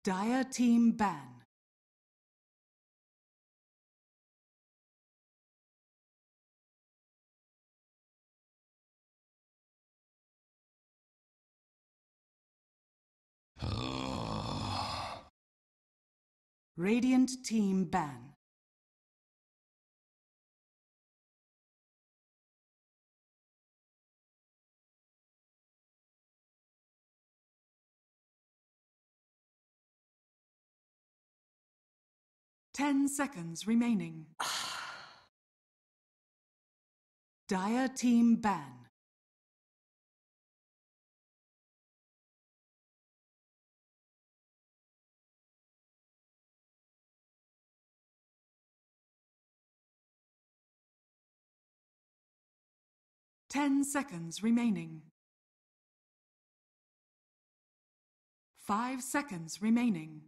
Dire team ban. Radiant team ban. Ten seconds remaining. Dire team ban. 10 seconds remaining. 5 seconds remaining.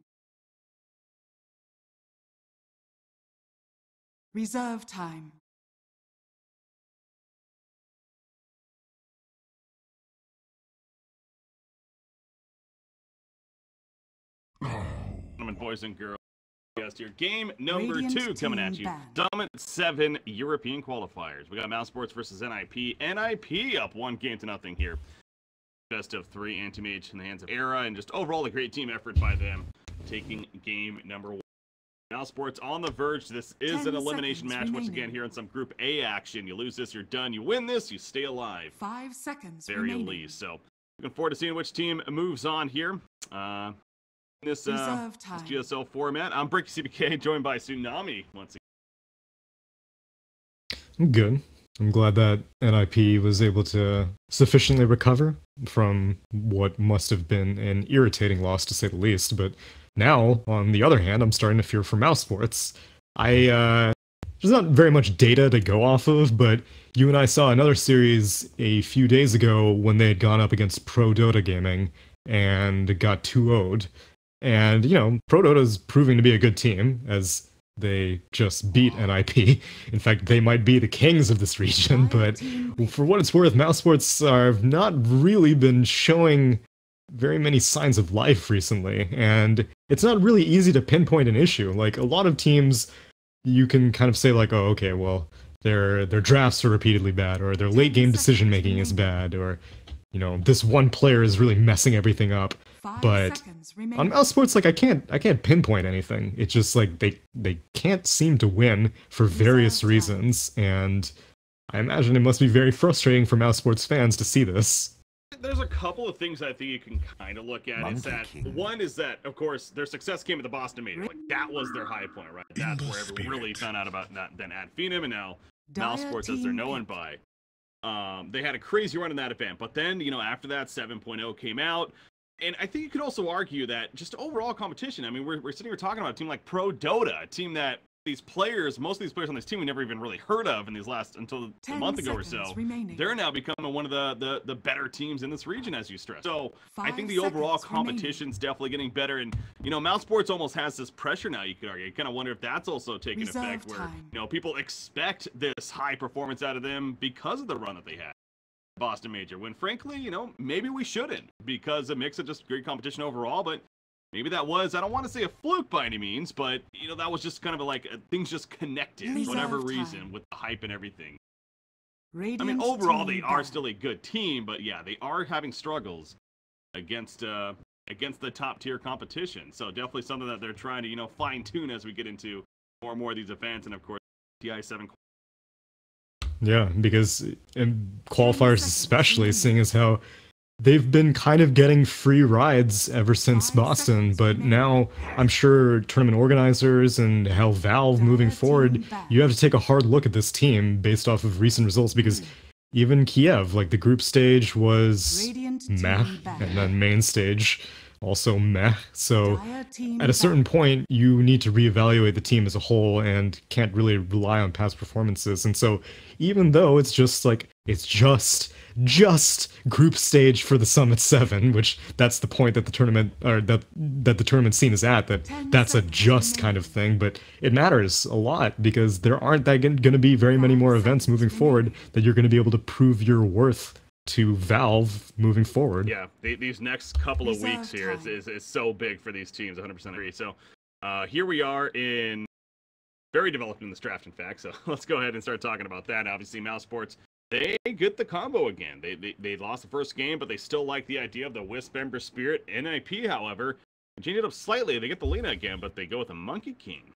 Reserve time. Boys and girls, your game number Radiant 2 coming at you. ban. Dominant 7 European qualifiers. We got Mousesports versus NiP. NiP up 1-0 here. Best of 3 anti-mage in the hands of Era, and just overall a great team effort by them, taking game number 1. Mousesports on the verge. This is an elimination match once again here in some Group A action. You lose this, you're done. You win this, you stay alive. 5 seconds very remaining. least. So looking forward to seeing which team moves on here. This GSL format. I'm Bricky CBK, joined by Tsunami once again. I'm good. I'm glad that NiP was able to sufficiently recover from what must have been an irritating loss, to say the least. But now, on the other hand, I'm starting to fear for Mousesports. There's not very much data to go off of, but you and I saw another series a few days ago when they had gone up against Pro Dota Gaming and got 2-0'd. And, you know, Pro Dota's proving to be a good team, as they just beat NiP. In fact, they might be the kings of this region, but for what it's worth, Mousesports have not really been showing very many signs of life recently, and it's not really easy to pinpoint an issue. Like, a lot of teams, you can kind of say, like, oh, okay, well, their drafts are repeatedly bad, or their late-game decision-making is bad, or, you know, this one player is really messing everything up. But on Mousesports, like, I can't pinpoint anything. It's just like they can't seem to win for various reasons, and I imagine it must be very frustrating for Mousesports fans to see this. There's a couple of things I think you can kind of look at. Is that one is that, of course, their success came at the Boston Major. Like, that was their high point, right? That's where everyone really found out about that. Then Ad Phenom, and now Mousesports as they're known by. They had a crazy run in that event, but then, you know, after that, 7.0 came out. And I think you could also argue that just overall competition, I mean, we're sitting here talking about a team like Pro Dota, a team that these players, most of these players on this team we never even really heard of in these last, until a month ago or so, they're now becoming one of the better teams in this region, as you stressed. So I think the overall competition's definitely getting better, and, you know, Mousesports almost has this pressure now, you could argue. I kind of wonder if that's also taking effect, where, you know, people expect this high performance out of them because of the run that they had. Boston Major, when frankly, you know, maybe we shouldn't, because a mix of just great competition overall, but maybe that was, I don't want to say a fluke by any means, but, you know, that was just kind of like things just connected for whatever reason with the hype and everything. I mean, overall, they are still a good team, but yeah, they are having struggles against the top tier competition. So definitely something that they're trying to, you know, fine tune as we get into more and more of these events, and of course, TI7. Yeah, because in qualifiers especially, seeing as how they've been kind of getting free rides ever since Boston, but now I'm sure tournament organizers and how Valve moving forward, you have to take a hard look at this team based off of recent results, because even Kiev, like, the group stage was meh, and then main stage also meh. So at a certain point, you need to reevaluate the team as a whole and can't really rely on past performances. And so even though it's just like, it's just group stage for the Summit 7, which that's the point that the tournament, or that the tournament scene is at, that's a just kind of thing, but it matters a lot, because there aren't going to be very many more events moving forward that you're going to be able to prove your worth to Valve moving forward. Yeah, these next couple of weeks here is so big for these teams, 100% agree. So here we are in very developed in this draft, in fact. So let's go ahead and start talking about that. Obviously, Mousesports, they get the combo again. They lost the first game, but they still like the idea of the Wisp Ember Spirit. NiP, however, changed it up slightly. They get the Lina again, but they go with a Monkey King.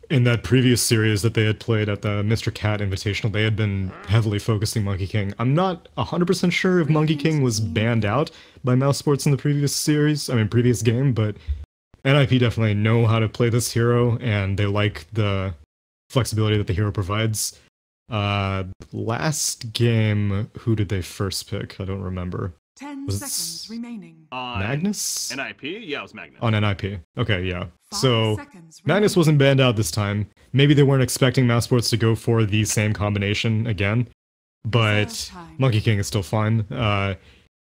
In that previous series that they had played at the Mr. Cat Invitational, they had been heavily focusing Monkey King. I'm not 100% sure if Monkey King was banned out by Mousesports in the previous game, but NiP definitely know how to play this hero, and they like the flexibility that the hero provides. Last game, who did they first pick? I don't remember. 10 seconds remaining. Magnus? NiP? Yeah, it was Magnus. On NiP. Okay, yeah. So, Magnus wasn't banned out this time. Maybe they weren't expecting Mousesports to go for the same combination again, but Monkey King is still fine.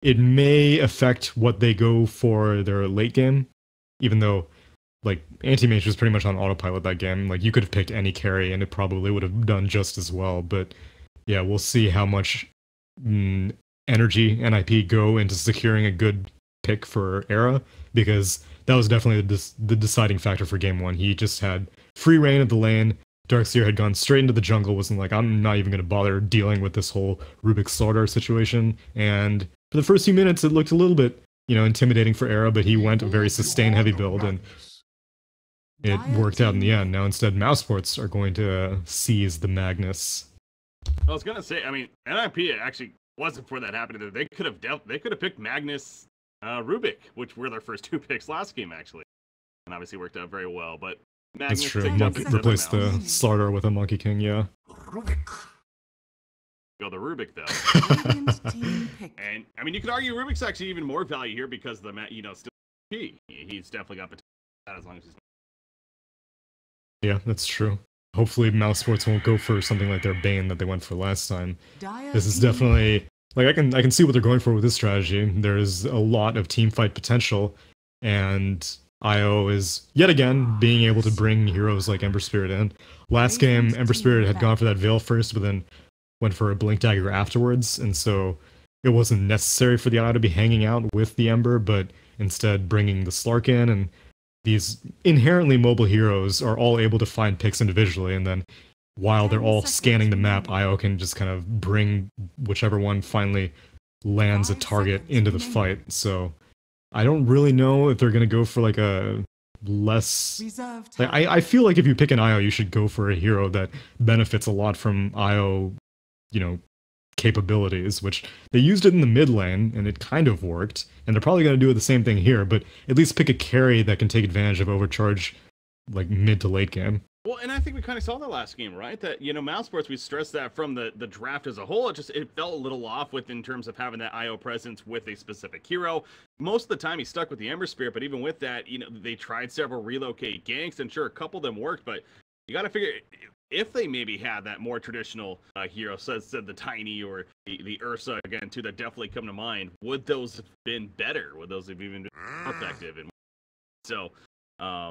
It may affect what they go for their late game, even though, like, Anti-Mage was pretty much on autopilot that game. Like, you could have picked any carry and it probably would have done just as well, but yeah, we'll see how much energy NiP go into securing a good pick for Era, because that was definitely the deciding factor for game one. He just had free reign of the lane. Darkseer had gone straight into the jungle, wasn't like, I'm not even going to bother dealing with this whole Rubik's Sword situation. And for the first few minutes, it looked a little bit, intimidating for Era, but he went a very sustained heavy build, and it worked out in the end. Now instead, Mousesports are going to seize the Magnus. I was going to say, NiP actually wasn't for that happening. They could have picked Magnus, Rubik, which were their first two picks last game, actually, and obviously worked out very well. But Magnus, that's true. Replace the Slaughter with a Monkey King, yeah. Go the Rubik though, and you could argue Rubik's actually even more value here because the still he's definitely got potential as long as he's. Yeah, that's true. Hopefully, Mousesports won't go for something like their Bane that they went for last time. This is definitely, like, I can see what they're going for with this strategy. There's a lot of team fight potential, and IO is yet again being able to bring heroes like Ember Spirit in. Last game, Ember Spirit had gone for that Veil first, but then went for a Blink Dagger afterwards, and so it wasn't necessary for the IO to be hanging out with the Ember, but instead bringing the Slark in, and these inherently mobile heroes are all able to find picks individually, and then while they're all scanning the map, IO can just kind of bring whichever one finally lands a target into the fight. So I don't really know if they're going to go for like a less... Like, I feel like if you pick an IO, you should go for a hero that benefits a lot from IO, capabilities, which they used it in the mid lane, and it kind of worked, and they're probably going to do the same thing here, but at least pick a carry that can take advantage of overcharge, like, mid to late game. Well, and I think we kind of saw that last game, right? That, Mousesports, we stressed that from the draft as a whole, it felt a little off in terms of having that IO presence with a specific hero. Most of the time, he stuck with the Ember Spirit, but even with that, they tried several relocate ganks, and sure, a couple of them worked, but you got to figure... If they maybe had that more traditional hero, said the Tiny or the Ursa again too, that definitely come to mind, would those have been better? Would those have even been more effective? And so,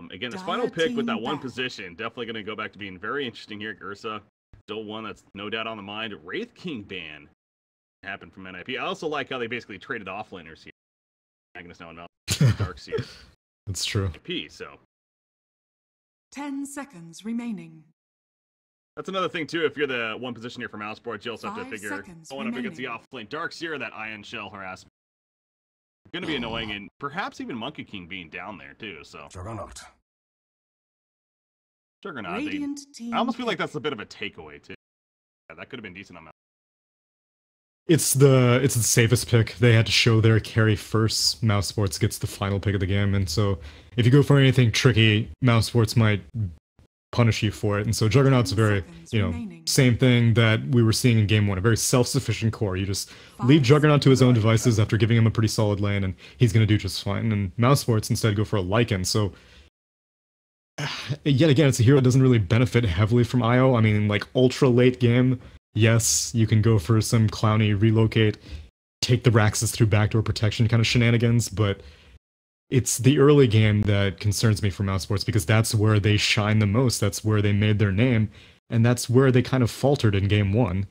again, this final pick with that one position, definitely going to go back to being very interesting here. Ursa, still one that's no doubt on the mind. Wraith King ban happened from NiP. I also like how they basically traded offlaners here. Magnus now and Darkseer. That's true. NiP, so 10 seconds remaining. That's another thing, too. If you're the one position here for Mousesports, you also have to figure going up against the off-lane Darkseer, that Ion Shell harassment. It's going to be annoying, and perhaps even Monkey King being down there, too. So Juggernaut. I almost feel like that's a bit of a takeaway, too. Yeah, that could have been decent on Mousesports. It's the safest pick. They had to show their carry first. Mousesports gets the final pick of the game, and so if you go for anything tricky, Mousesports might punish you for it. And so Juggernaut's a very, same thing that we were seeing in game one, a very self-sufficient core. You just leave Juggernaut to his own devices after giving him a pretty solid lane, and he's going to do just fine. And Mousesports instead go for a Lycan. So yet again, it's a hero that doesn't really benefit heavily from IO. I mean, like, ultra late game, yes, you can go for some clowny relocate, take the Raxus through backdoor protection kind of shenanigans, but it's the early game that concerns me for Mousesports, because that's where they shine the most. That's where they made their name. and that's where they kind of faltered in game 1.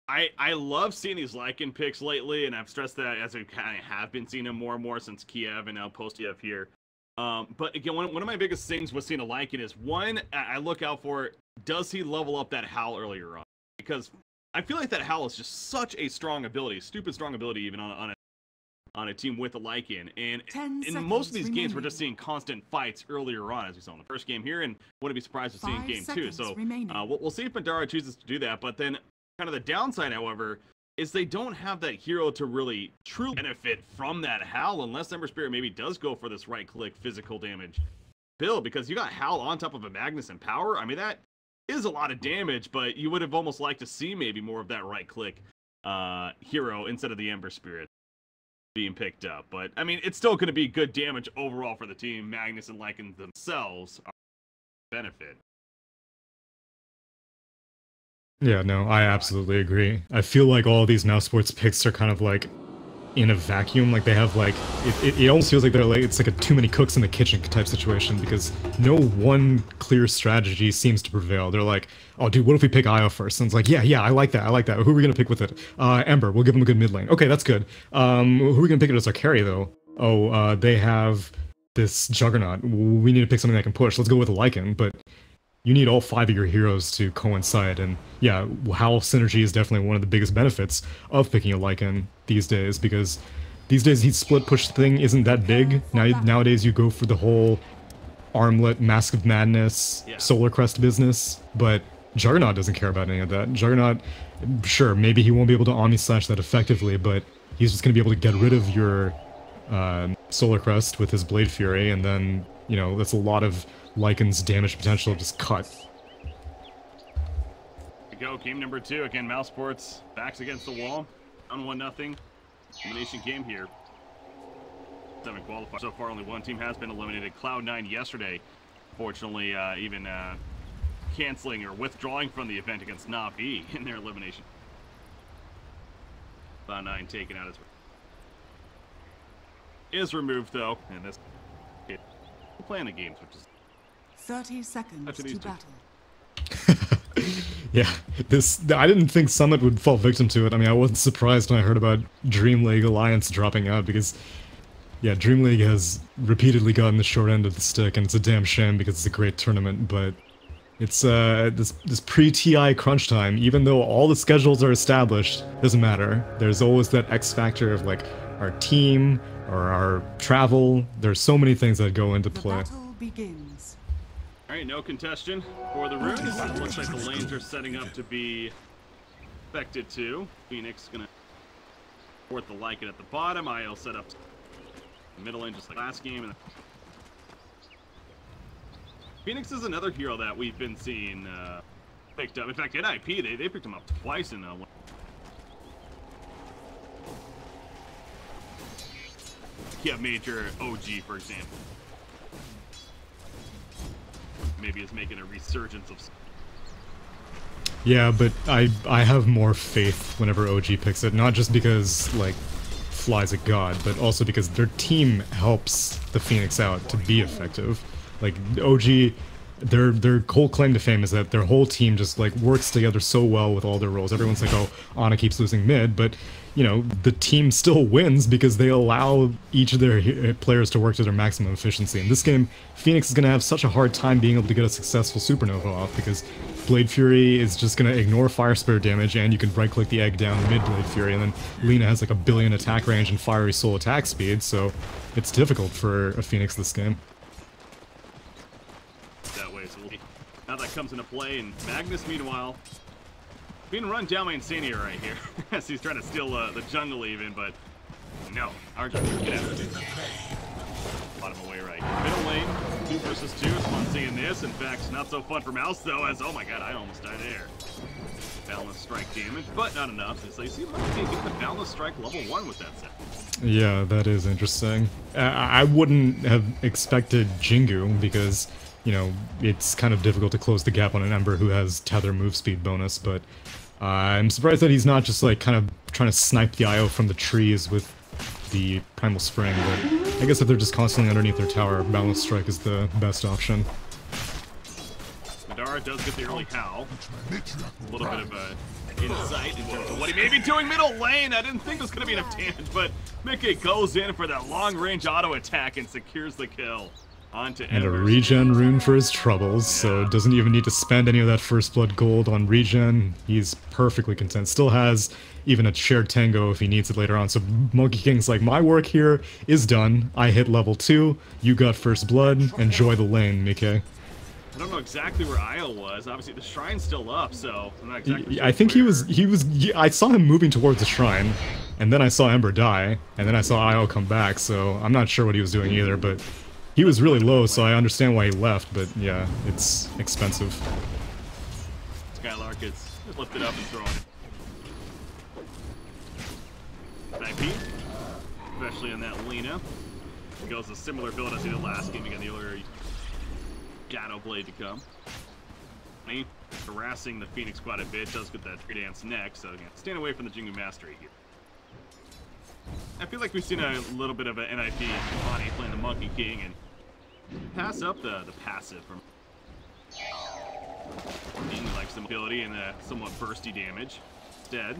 I love seeing these Lycan picks lately, and I've stressed that as we kind of have been seeing them more and more since Kiev and now post-Kiev here. But again, one of my biggest things with seeing a Lycan is, one, I look out for, does he level up that Howl earlier on? Because I feel like that Howl is just such a strong ability, stupid strong ability even on a team with a Lycan. And in most of these games, we're just seeing constant fights earlier on, as we saw in the first game here, and wouldn't be surprised to see in game 2. So we'll see if Madara chooses to do that. But then kind of the downside, however, is they don't have that hero to really truly benefit from that Howl unless Ember Spirit maybe does go for this right-click physical damage build, because you got Howl on top of a Magnus and Power. I mean, that is a lot of damage, but you would have almost liked to see maybe more of that right-click hero instead of the Ember Spirit being picked up. But, I mean, it's still going to be good damage overall for the team. Magnus and Lycan themselves are benefit. Yeah, no, I absolutely agree. I feel like all of these Mousesports picks are kind of like in a vacuum. Like they have like, it almost feels like they're like, it's like a too many cooks in the kitchen type situation, because no one clear strategy seems to prevail. They're like, oh dude, what if we pick Io first? And it's like, yeah, I like that. Who are we gonna pick with it? Ember, we'll give him a good mid lane. Okay, that's good. Who are we gonna pick it as our carry though? Oh, they have this Juggernaut. We need to pick something that can push. Let's go with a Lycan, but you need all 5 of your heroes to coincide, and yeah, Howl synergy is definitely one of the biggest benefits of picking a Lycan these days, because these days the split push thing isn't that big. Nowadays you go for the whole Armlet, Mask of Madness, Solar Crest business, but Juggernaut doesn't care about any of that. Juggernaut, sure, maybe he won't be able to Omni-Slash that effectively, but he's just going to be able to get rid of your Solar Crest with his Blade Fury, and then, you know, that's a lot of Lycan's damage potential just cut. Here we go, game number 2. Again, Mousesports backs against the wall. On 1-0. Elimination game here. 7 qualifiers. So far, only one team has been eliminated. Cloud9 yesterday, fortunately, even canceling or withdrawing from the event against NiP in their elimination. Cloud9 taken out as well. Is removed though, and this playing the games, which is 30 seconds to battle. Yeah, I didn't think Summit would fall victim to it. I mean, I wasn't surprised when I heard about Dream League Alliance dropping out, because, yeah, Dream League has repeatedly gotten the short end of the stick, and it's a damn shame because it's a great tournament, but it's, this pre-TI crunch time, even though all the schedules are established, doesn't matter. There's always that X factor of, like, our team, or our travel. There's so many things that go into play. The battle begins. Alright, no contestation for the runes. It looks like the lanes are setting up to be affected too. Phoenix gonna support the Lycan at the bottom. IL set up the middle lane just like last game. And Phoenix is another hero that we've been seeing picked up. In fact, NiP, they picked him up twice in one. Yeah, major OG, for example. Maybe is making a resurgence of. Yeah, but I have more faith whenever OG picks it, not just because like Fly's a god, but also because their team helps the Phoenix out to be effective. Like OG, their whole claim to fame is that their whole team just like works together so well with all their roles. Everyone's like, oh, Ana keeps losing mid, but you know, the team still wins because they allow each of their players to work to their maximum efficiency. In this game, Phoenix is going to have such a hard time being able to get a successful Supernova off, because Blade Fury is just going to ignore Fire Spirit damage, and you can right-click the egg down mid Blade Fury, and then Lina has like a billion attack range and Fiery Soul attack speed, so it's difficult for a Phoenix this game. That way, so how that comes into play, and Magnus, meanwhile, being run down by Insania right here, as he's trying to steal the jungle even, but no, our jungle can get out of it. Bottom away right here. Middle lane, 2 versus 2, it's fun seeing this. In fact, not so fun for Mouse though, as, oh my god, I almost died there. Balance strike damage, but not enough. So you see, might be getting the balance strike level 1 with that set. Yeah, that is interesting. I wouldn't have expected Jingu, because, you know, it's kind of difficult to close the gap on an Ember who has tether move speed bonus, but I'm surprised that he's not just like kind of trying to snipe the IO from the trees with the Primal Spring, but I guess if they're just constantly underneath their tower, Balance Strike is the best option. Madara Madara does get the early Howl. A little bit of a insight in terms of what he may be doing middle lane. I didn't think it was going to be enough damage, but Mickey goes in for that long-range auto attack and secures the kill. Onto and a regen rune for his troubles, so doesn't even need to spend any of that first blood gold on regen. He's perfectly content. Still has even a shared tango if he needs it later on. So Monkey King's like, my work here is done. I hit level 2. You got first blood. Enjoy the lane, Mike. I don't know exactly where Io was. Obviously, the shrine's still up, so I'm not exactly sure. I think he was. I saw him moving towards the shrine, and then I saw Ember die, and then I saw Io come back. So I'm not sure what he was doing either, but he was really low, so I understand why he left. But yeah, it's expensive. Skylark gets lifted up and thrown. NiP, especially on that Lena. He goes a similar build as he did last game. You got the other Shadow Blade to come. Me harassing the Phoenix quite a bit. Does get that tree dance next, so yeah, stand away from the Jingu Mastery here. I feel like we've seen a little bit of an NiP Bonnie playing the Monkey King and pass up the passive from King likes the mobility and the somewhat bursty damage. Instead,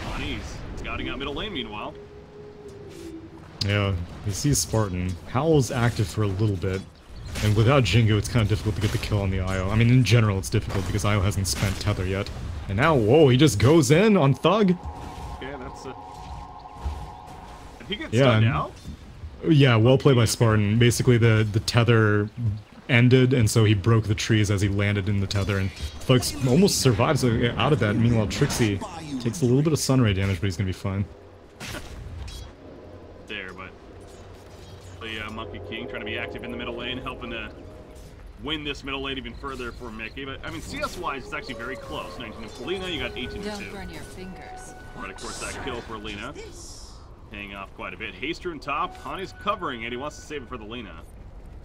Bonnie's scouting out middle lane meanwhile. Yeah, you see Spartan. Howl's active for a little bit, and without Jingu it's kind of difficult to get the kill on the Io. I mean, in general it's difficult because Io hasn't spent Tether yet. And now, whoa, he just goes in on Thug! Yeah, that's a... Did he get stunned out? Yeah, well played by Spartan. Basically, the tether ended, and so he broke the trees as he landed in the tether, and Thug almost survives out of that. Meanwhile, Trixie takes a little bit of sunray damage, but he's gonna be fine. There, but the Monkey King trying to be active in the middle lane, helping to win this middle lane even further for Mickey. But I mean, CS-wise, it's actually very close. 19 for Lena, you got 18 to 2. Don't burn your fingers. Right, of course, that kill for Lena. Paying off quite a bit. Haster in top. Hani's covering it. He wants to save it for the Lena.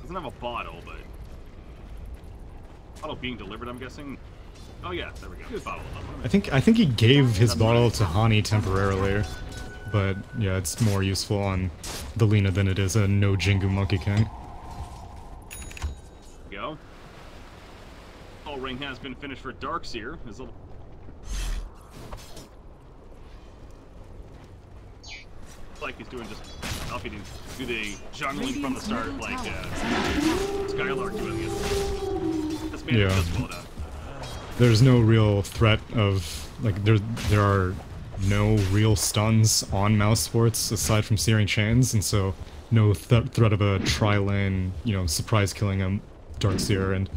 Doesn't have a bottle, but... Bottle being delivered, I'm guessing. Oh yeah, there we go. Good bottle. I think he gave his bottle to Hani temporarily. But yeah, it's more useful on the Lena than it is a no Jingu Monkey King. Go. All ring has been finished for Darkseer. Like he's doing just if he didn't do the jungling from the start like Skylark doing it. This man is just well done. There's no real threat of like there are no real stuns on Mousesports aside from Searing Chains, and so no threat of a tri-lane, you know, surprise killing a Darkseer. And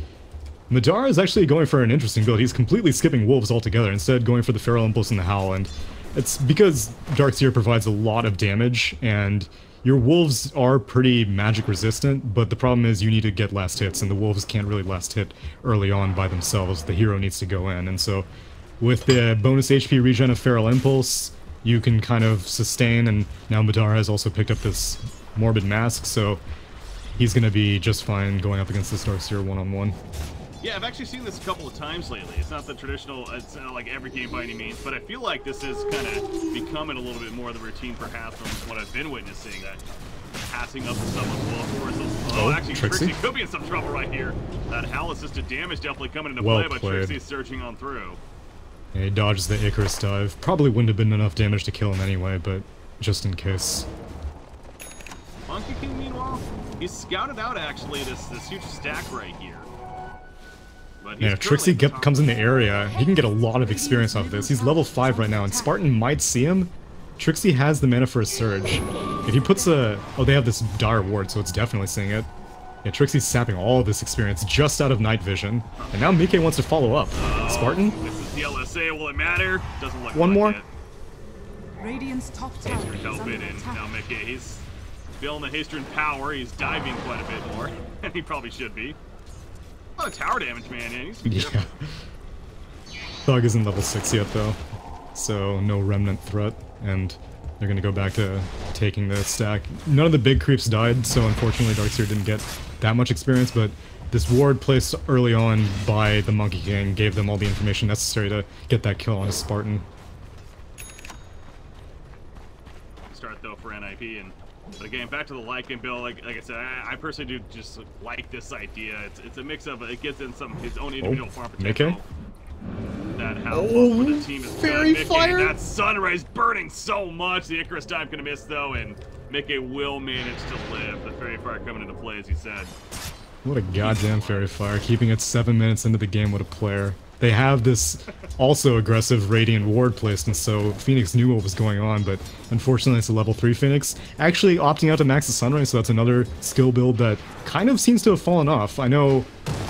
Madara is actually going for an interesting build. He's completely skipping Wolves altogether, instead going for the Feral Impulse and the Howl, and it's because Darkseer provides a lot of damage, and your Wolves are pretty magic resistant, but the problem is you need to get last hits, and the Wolves can't really last hit early on by themselves. The hero needs to go in, and so with the bonus HP regen of Feral Impulse, you can kind of sustain, and now Madara has also picked up this Morbid Mask, so he's going to be just fine going up against this Darkseer one-on-one. Yeah, I've actually seen this a couple of times lately. It's not the traditional, it's not like every game by any means, but I feel like this is kind of becoming a little bit more of the routine perhaps from what I've been witnessing, that passing up to someone's will, of course. Actually, Trixie could be in some trouble right here. That Howl assisted damage definitely coming into play, but Trixie's surging on through. Yeah, he dodges the Icarus dive. Probably wouldn't have been enough damage to kill him anyway, but just in case. Monkey King, meanwhile, he's scouted out actually this huge stack right here. Yeah, if Trixie comes in the area, he can get a lot of experience off of this. He's level 5 right now, and Spartan might see him. Trixie has the mana for a Surge. If he puts a... Oh, they have this Dire Ward, so it's definitely seeing it. Yeah, Trixie's sapping all of this experience just out of Night Vision. And now Mike wants to follow up. Spartan? This is the LSA, will it matter? Doesn't look One like more? It. Radiant's top tower is help under it in. attack. Now Mike, he's feeling the haste and power. He's diving quite a bit more. And he probably should be. A lot of tower damage, man. Yeah. Thug isn't level 6 yet, though. So, no Remnant threat. And they're gonna go back to taking the stack. None of the big creeps died, so unfortunately Darkseer didn't get that much experience, but this ward placed early on by the Monkey King gave them all the information necessary to get that kill on a Spartan. Start, though, for NiP, and But again, back to the Lycan build, like I said, I personally do just like this idea. It's a mix of, it gets in some his own individual farm potential. That how for the team is Fairy Fire! That Sunrise burning so much. The Icarus time gonna miss though, and Mickey will manage to live. The Fairy Fire coming into play, as he said. What a goddamn Fairy Fire, keeping it 7 minutes into the game. What a player. They have this also aggressive Radiant Ward placed, and so Phoenix knew what was going on, but unfortunately it's a level 3 Phoenix. Actually opting out to max the Sunray, so that's another skill build that kind of seems to have fallen off. I know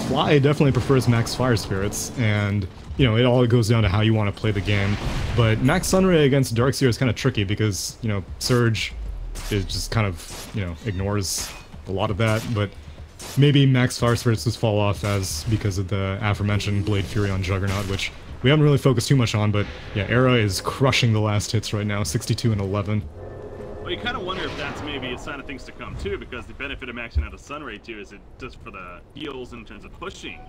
Fly definitely prefers max Fire Spirits, and you know, it all goes down to how you want to play the game. But max Sunray against Darkseer is kind of tricky because, you know, Surge is just kind of, you know, ignores a lot of that, but maybe max Fire Spirits just fall off as because of the aforementioned Blade Fury on Juggernaut, which we haven't really focused too much on, but yeah, Era is crushing the last hits right now, 62 and 11. Well, you kind of wonder if that's maybe a sign of things to come too, because the benefit of maxing out a Sunray too is it just for the heals in terms of pushing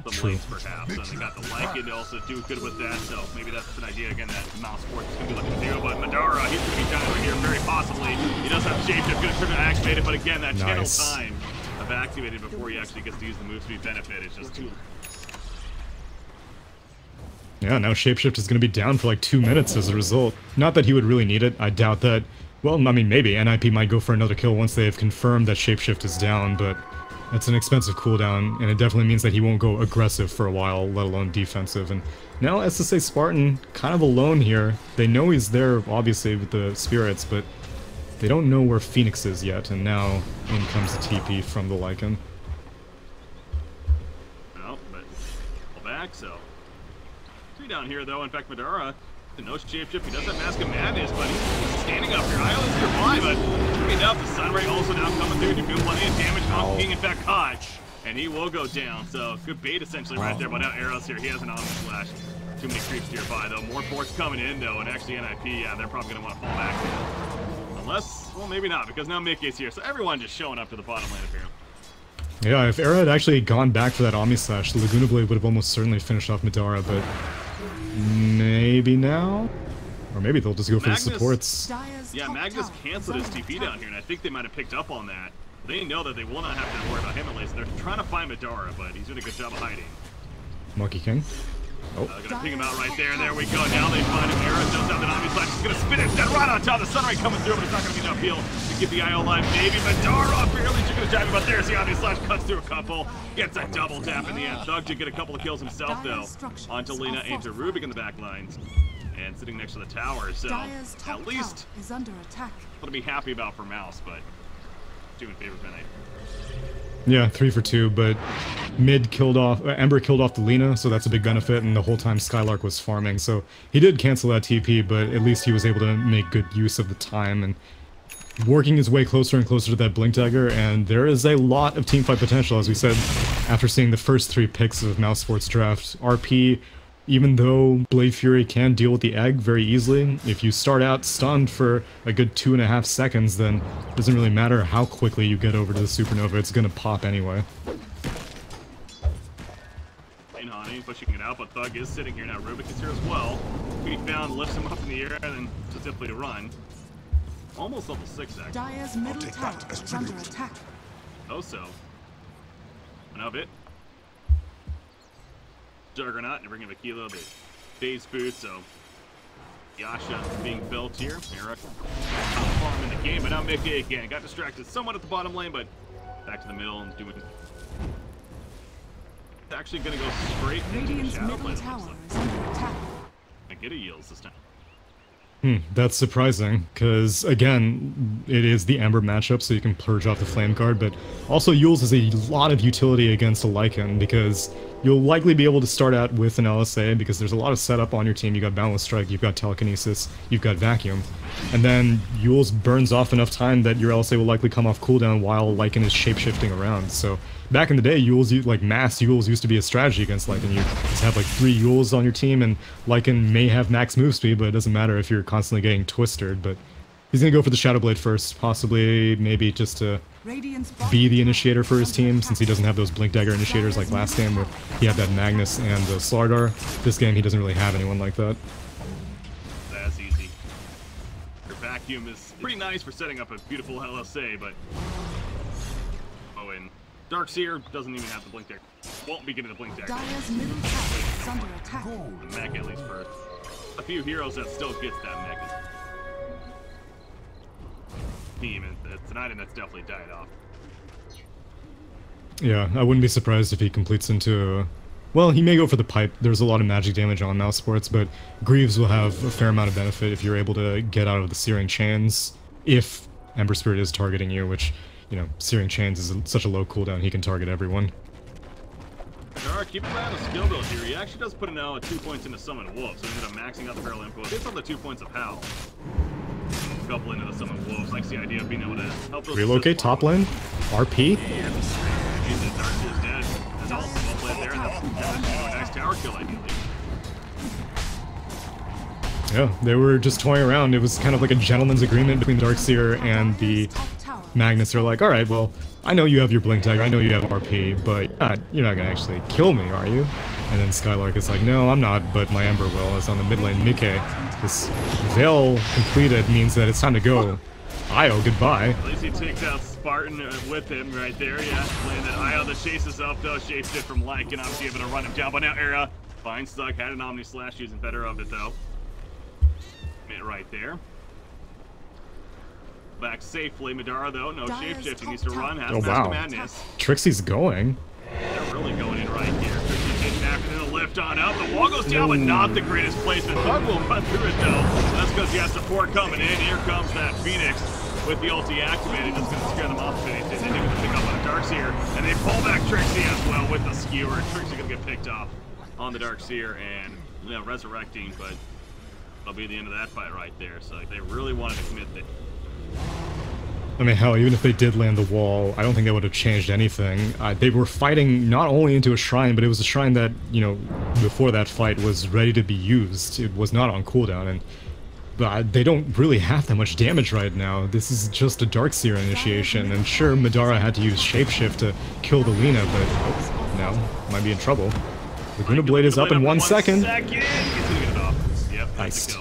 the lanes perhaps. And they got the Lycan to also do good with that, so maybe that's an idea again that Mousesports is going to be looking to do. But Madara, he's going to be dying right here very possibly. He does have Shapeshift, going to turn to activate it, but again, that channel time of activating before he actually gets to use the move speed benefit is just too. Yeah, now Shapeshift is going to be down for like 2 minutes as a result. Not that he would really need it. I doubt that. Well, I mean, maybe NiP might go for another kill once they have confirmed that Shapeshift is down, but that's an expensive cooldown, and it definitely means that he won't go aggressive for a while, let alone defensive. And now SSA Spartan kind of alone here. They know he's there, obviously, with the spirits, but they don't know where Phoenix is yet, and now in comes the TP from the Lycan. No, but back, so 3 down here though. In fact, Madara, no Shapeshift, he does have Mask of Madness, but he's standing up here. Island's nearby, but enough. The Sunray also now coming through to do plenty of damage on King, in fact, caught, and he will go down. So good bait essentially right there, but now Arrows here. He has an Omni Slash. Too many creeps nearby though. More ports coming in though, and actually NiP, yeah, they're probably gonna want to fall back now. Unless, well, maybe not, because now Mickey's here, so everyone just showing up to the bottom lane apparently. Yeah, if Era had actually gone back for that Omni Slash, the Laguna Blade would have almost certainly finished off Madara, but maybe now? Or maybe they'll just go for the supports. Yeah, Magnus canceled his TP down here, and I think they might have picked up on that. They know that they will not have to worry about him at least. They're trying to find Madara, but he's doing a good job of hiding. Monkey King. Oh. Gonna ping him out right there. There we go. Now they find him. Era does have an Omni Slash. He's gonna spin it right on top. The Sunray coming through, but it's not gonna be enough heal to get the IO live. Maybe Madara barely took a dive, but there's the Omni Slash. Cuts through a couple. Gets a double tap in the end. Thug did get a couple of kills himself though. Onto Lena and to Rubik in the back lines. And sitting next to the tower, so at least is under attack. What to be happy about for Mouse, but 2 in favor of Midnight. Yeah, 3 for 2, but mid killed off, Ember killed off the Lena, so that's a big benefit, and the whole time Skylark was farming, so he did cancel that TP, but at least he was able to make good use of the time, and working his way closer and closer to that Blink Dagger, and there is a lot of teamfight potential, as we said, after seeing the first 3 picks of Mousesports draft. RP, even though Blade Fury can deal with the egg very easily, if you start out stunned for a good 2.5 seconds, then it doesn't really matter how quickly you get over to the Supernova, it's gonna pop anyway. And Honey pushing it out, but Thug is sitting here now. Rubik is here as well. Feet found, lifts him up in the air, and then just simply to run. Almost level 6, actually. Dire's middle tower is under attack. Oh, so. Enough it. Juggernaut and bringing Vakilo the phase boost, so Yasha being built here. Eric farm in the game, but now Mickey again got distracted somewhat at the bottom lane, but back to the middle and doing. It's actually going to go straight into the shadow middle tower is under attack. And get a yields this time. That's surprising, because again, it is the Ember matchup, so you can purge off the Flame Guard, but also Yules has a lot of utility against a Lycan, because you'll likely be able to start out with an LSA, because there's a lot of setup on your team. You've got Boundless Strike, you've got Telekinesis, you've got Vacuum, and then Yules burns off enough time that your LSA will likely come off cooldown while Lycan is shapeshifting around. So back in the day, Yules, like mass Yules used to be a strategy against Lycan. You just have like 3 Yules on your team, and Lycan may have max move speed, but it doesn't matter if you're constantly getting twisted. But he's gonna go for the Shadow Blade first, possibly maybe just to be the initiator for his team, since he doesn't have those Blink Dagger initiators like last game where he had that Magnus and the Slardar. This game he doesn't really have anyone like that. That's easy. You're back vacuum is pretty nice for setting up a beautiful LSA, but oh, and Darkseer doesn't even have the blink deck. Won't be getting the blink deck. Dire's middle tower is under attack. The mech at least first. A few heroes that still gets that mech team, and it's an item that's definitely died off. Yeah, I wouldn't be surprised if he completes into... Well, he may go for the pipe. There's a lot of magic damage on Mousesports, but Greaves will have a fair amount of benefit if you're able to get out of the Searing Chains. If Ember Spirit is targeting you, which, you know, Searing Chains is such a low cooldown, he can target everyone. Alright, keep an eye on the skill build here. He actually does put in now 2 points into Summon Wolves, so he ended up maxing out the barrel input. It's on the 2 points of Howl. Couple into the Summon Wolves. Likes the idea of being able to help those relocate top lane? RP? Yeah, Darkseer's dead. That's also well played there, and that's a nice tower kill, ideally. Yeah, they were just toying around. It was kind of like a gentleman's agreement between Darkseer and the Magnus. They're like, alright, well, I know you have your blink tag, I know you have RP, but you're not gonna actually kill me, are you? And then Skylark is like, no, I'm not, but my Ember will. It's on the mid lane. Mike, this Veil completed means that it's time to go. Io, goodbye. At least he takes out Spartan with him right there, yeah. Playing that Io that chases up, though, shapes it from Lycan, and obviously able to run him down. But now Era, fine stuck, had an Omni Slash, using better of it, though. Right there. Back safely, Madara, though, no shapeshifting, needs to run, has Mask of Madness. Trixie's going. They're really going in right here. Trixie's getting after the lift on up. The wall goes down, but not the greatest placement. Bug will run through it, though. That's because he has support coming in. Here comes that Phoenix with the ulti activated. Just going to scare them off a bit. They didn't even pick up on Darkseer. And they pull back Trixie as well with the skewer. Trixie going to get picked off on the Darkseer and, you know, resurrecting, but that'll be the end of that fight right there. So they really wanted to commit the... I mean, hell, even if they did land the wall, I don't think that would have changed anything. They were fighting not only into a shrine, but it was a shrine that, you know, before that fight was ready to be used. It was not on cooldown, and they don't really have that much damage right now. This is just a Darkseer initiation, and sure, Madara had to use Shapeshift to kill the Lina, but no, might be in trouble. Laguna Blade is up in 1 second. He's gonna get it off. Yep, nice.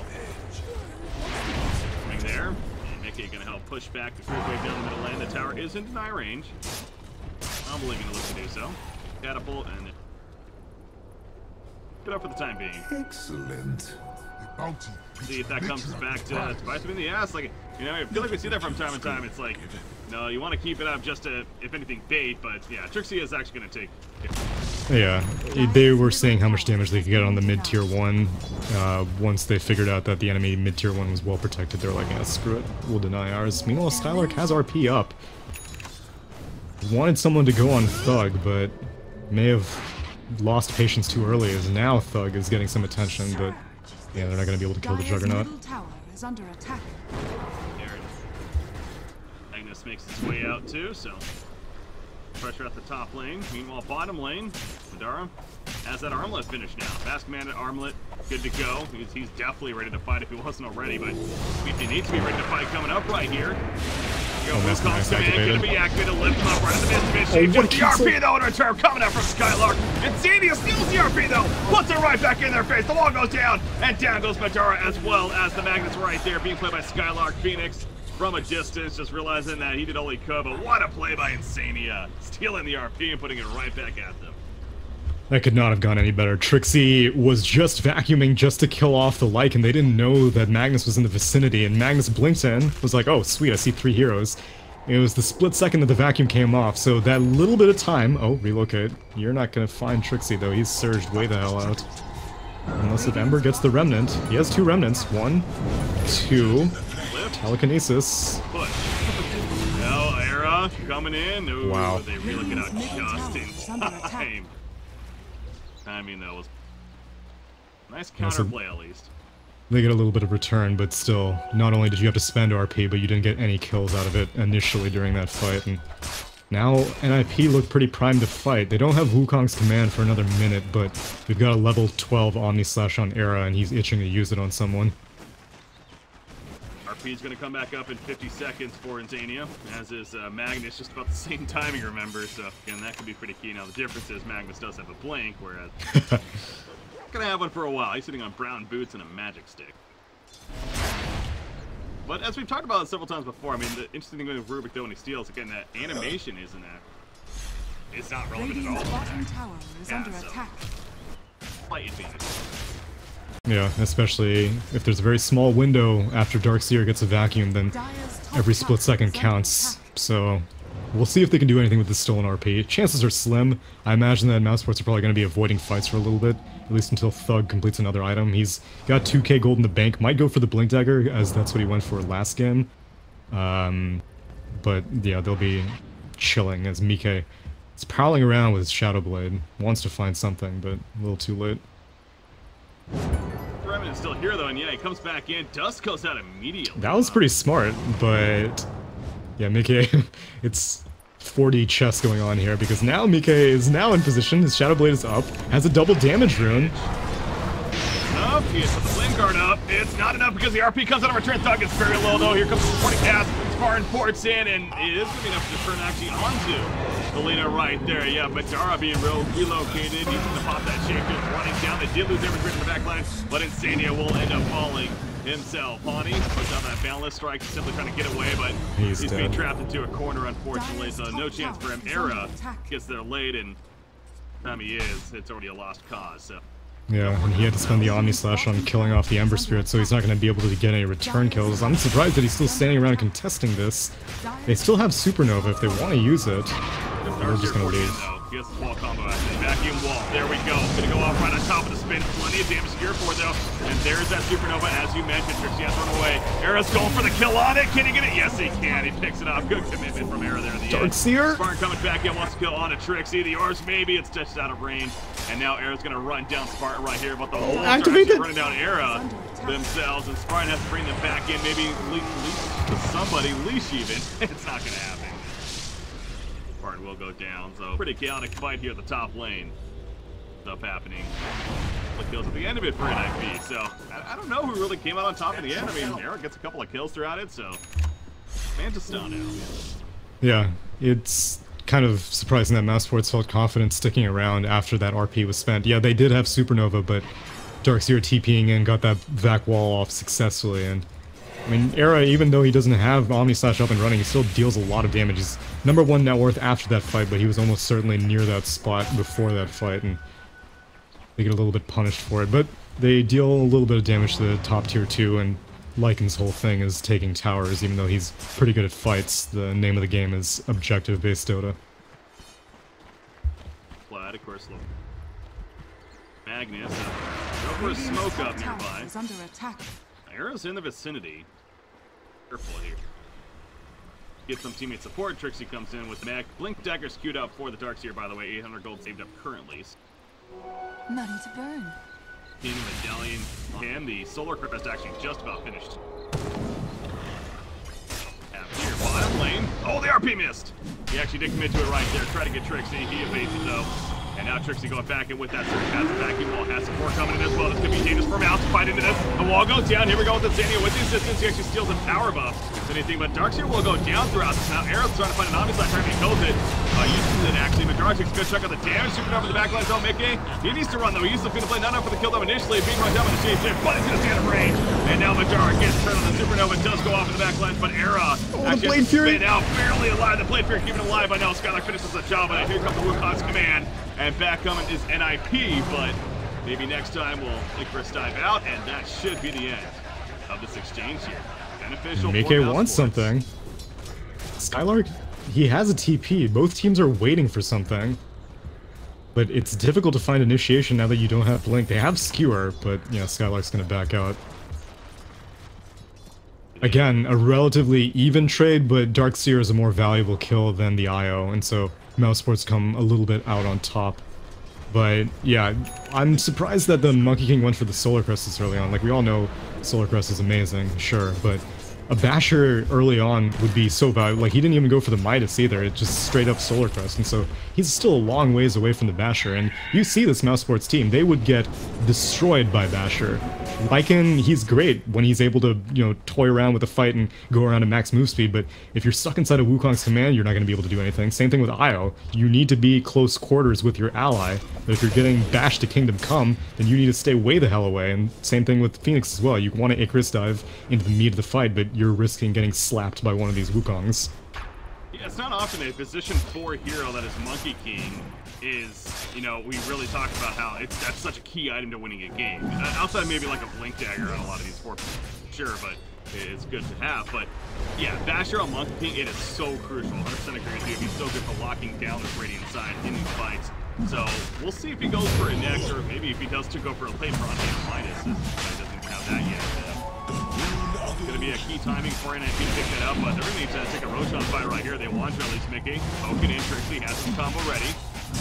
Coming there. Mickey gonna help push back the creep wave down the middle lane. The tower is in deny range. Probably gonna look to do so. Catapult and get up for the time being. Excellent. See if that comes back to bite them in the ass. Like, you know, I feel like we see that from time to time. It's like, no, you want to keep it up just to, if anything, bait. But yeah, Trixie is actually gonna take. Yeah, they were seeing how much damage they could get on the mid-tier 1. Once they figured out that the enemy mid-tier 1 was well protected, they're like, yeah, screw it, we'll deny ours. Meanwhile, Skylark has RP up. Wanted someone to go on Thug, but may have lost patience too early, as now Thug is getting some attention, but yeah, they're not going to be able to kill the Juggernaut. Middle tower is under attack. There it is. Agnes makes its way out too, so pressure at the top lane. Meanwhile, bottom lane, Madara has that armlet finished now. Fast man at armlet, good to go. He's definitely ready to fight if he wasn't already, but he needs to be ready to fight coming up right here. Wukong's command gonna be activated, lift him up right at the midst of his shape. Just the RP though in return, coming out from Skylark. And Xenia steals the RP though, puts it right back in their face. The wall goes down, and down goes Madara as well as the Magnus right there, being played by Skylark. Phoenix from a distance, just realizing that he did all he could, but what a play by Insania. Stealing the RP and putting it right back at them. That could not have gone any better. Trixie was just vacuuming just to kill off the Lycan. They didn't know that Magnus was in the vicinity, and Magnus blinked in, was like, oh sweet, I see 3 heroes. It was the split second that the vacuum came off, so that little bit of time... Oh, relocate. You're not gonna find Trixie though, he's surged way the hell out. Unless if Ember gets the Remnant. He has 2 Remnants. 1, 2... Telekinesis. Push. No, Era coming in. Ooh, wow. They really get out just in time. Timing though was nice counterplay at least. They get a little bit of return, but still, not only did you have to spend RP, but you didn't get any kills out of it initially during that fight. And now NiP look pretty primed to fight. They don't have Wukong's command for another minute, but we've got a level 12 Omni Slash on Era, and he's itching to use it on someone. RP's going to come back up in 50 seconds for Insania, as is Magnus, just about the same timing, remember, so again, that could be pretty key. Now the difference is Magnus does have a blink, whereas not going to have one for a while. He's sitting on brown boots and a magic stick. But as we've talked about several times before, I mean, the interesting thing with Rubik, though, when he steals, again, that animation isn't that. It's not relevant at all. Radiant's bottom tower is under attack. Slight advantage. Yeah, especially if there's a very small window after Darkseer gets a vacuum, then every split second counts. So we'll see if they can do anything with this stolen RP. Chances are slim. I imagine that Mousesports are probably going to be avoiding fights for a little bit, at least until Thug completes another item. He's got 2k gold in the bank. Might go for the Blink Dagger, as that's what he went for last game. But yeah, they'll be chilling as Mike is prowling around with his Shadow Blade. Wants to find something, but a little too late. Fremen is still here though, and yeah, he comes back in. Dust goes out immediately. That was pretty smart, but yeah, Mike, it's 4D chess going on here because now Mike is now in position. His Shadow Blade is up, has a double damage rune. Enough. He has put the Flame Guard up. It's not enough because the RP comes out of return. Thug is very low though. Here comes the supporting cast. Spartan ports in, and it is going to be enough to turn actually onto the leader right there. Yeah, Madara being relocated. He's going to pop that Shakefield running down. They did lose every grid in the back line, but Insania will end up falling himself. Pawnee puts out that balance strike, simply trying to get away, but he's being trapped into a corner, unfortunately, so no chance for him. Era gets there late, and time he is, it's already a lost cause, so. Yeah, and he had to spend the Omni Slash on killing off the Ember Spirit, so he's not going to be able to get any return kills. I'm surprised that he's still standing around contesting this. They still have Supernova if they want to use it. We're just going to lose. He has the wall combo actually. Vacuum wall. There we go. Gonna go off right on top of the spin. Plenty of damage to gear for though. And there's that Supernova as you mentioned. Trixie has run away. Era's going for the kill on it. Can he get it? Yes, he can. He picks it up. Good commitment from Era there at the end. Darkseer? Spartan coming back in. Wants to kill on a Trixie. The Orbs maybe. It's touched out of range. And now Era's gonna run down Spartan right here. But the whole activated running down Era themselves. And Spartan has to bring them back in. Maybe leash to somebody. Leash even. It's not gonna happen. Spartan will go down, so pretty chaotic fight here at the top lane. Stuff happening. The kills at the end of it for NiP, so I don't know who really came out on top at the end. I mean, Eric gets a couple of kills throughout it, so Mantis-stone now. Yeah, it's kind of surprising that Mousesports felt confident sticking around after that RP was spent. Yeah, they did have Supernova, but Darkseer TPing in got that Vac wall off successfully, and I mean, Era, even though he doesn't have Omni Slash up and running, he still deals a lot of damage. He's #1 net worth after that fight, but he was almost certainly near that spot before that fight, and they get a little bit punished for it. But they deal a little bit of damage to the top tier 2, and Lycan's whole thing is taking towers, even though he's pretty good at fights. The name of the game is objective-based Dota. Flat, of course, look. Magnus, go for a smoke up nearby. Is under attack. Era's in the vicinity. Careful here. Get some teammate support. Trixie comes in with Mag. Blink Dagger skewed up for the Darkseer, by the way. 800 gold saved up currently. Money to burn. Team Medallion and the Solar Crest actually just about finished. Here, bottom lane. Oh, the RP missed! He actually did commit to it right there. Try to get Trixie. He evades it though. And now Trixie going back in with that surge. Has a vacuum wall, has support coming in as well. This could be dangerous for Mouse to fight into this. The wall goes down. Here we go with Insania with the assistance. He actually steals a power buff. Anything but Darkseer will go down throughout this. Now Arrow's trying to find an Omni Slash, trying to kills it. Uses it actually. Madara takes a good chunk of the damage. Supernova in the back line. Don't make it. He needs to run though. He used to feel the play, not enough for the kill though initially. Being run down with the chase, but he's gonna stay out of range. And now Madara gets turned on the Supernova. Does go off in the back line, but Era actually has to spin out, barely alive. The Blade Fury keeping him alive. I know Skylar finishes the job, but here comes the Wukon's command. And back coming is NiP, but maybe next time we'll Icarus dive out, and that should be the end of this exchange here. Beneficial. Mike wants something. Skylark, he has a TP. Both teams are waiting for something. But it's difficult to find initiation now that you don't have Blink. They have Skewer, but yeah, Skylark's gonna back out. Again, a relatively even trade, but Darkseer is a more valuable kill than the IO, and so Mousesports come a little bit out on top. But yeah, I'm surprised that the Monkey King went for the Solar Crest this early on. Like, we all know Solar Crest is amazing, sure, but a Basher early on would be so valuable. Like, he didn't even go for the Midas either, it's just straight up Solar Crest, and so he's still a long ways away from the Basher, and you see this Mousesports team, they would get destroyed by Basher. Lycan, he's great when he's able to, you know, toy around with the fight and go around at max move speed, but if you're stuck inside of Wukong's command, you're not going to be able to do anything. Same thing with Io. You need to be close quarters with your ally, but if you're getting bashed to Kingdom Come, then you need to stay way the hell away, and same thing with Phoenix as well. You want to Icarus dive into the meat of the fight, but you're risking getting slapped by one of these Wukongs. Yeah, it's not often a position 4 hero that is Monkey King is, you know, we really talk about how that's such a key item to winning a game. Outside maybe like a Blink Dagger on a lot of these 4, sure, but it's good to have. But yeah, Basher on Monkey King, it is so crucial. 100% agree with you. He's so good for locking down this Radiant side in these fights. So we'll see if he goes for it next, or maybe if he does to go for a late Bronze Minus. He doesn't have that yet. It's going to be a key timing for NiP to pick that up, but they're going to need to take a Roshan fight right here. They want to release Mickey. Poking in, Trixie has some combo ready.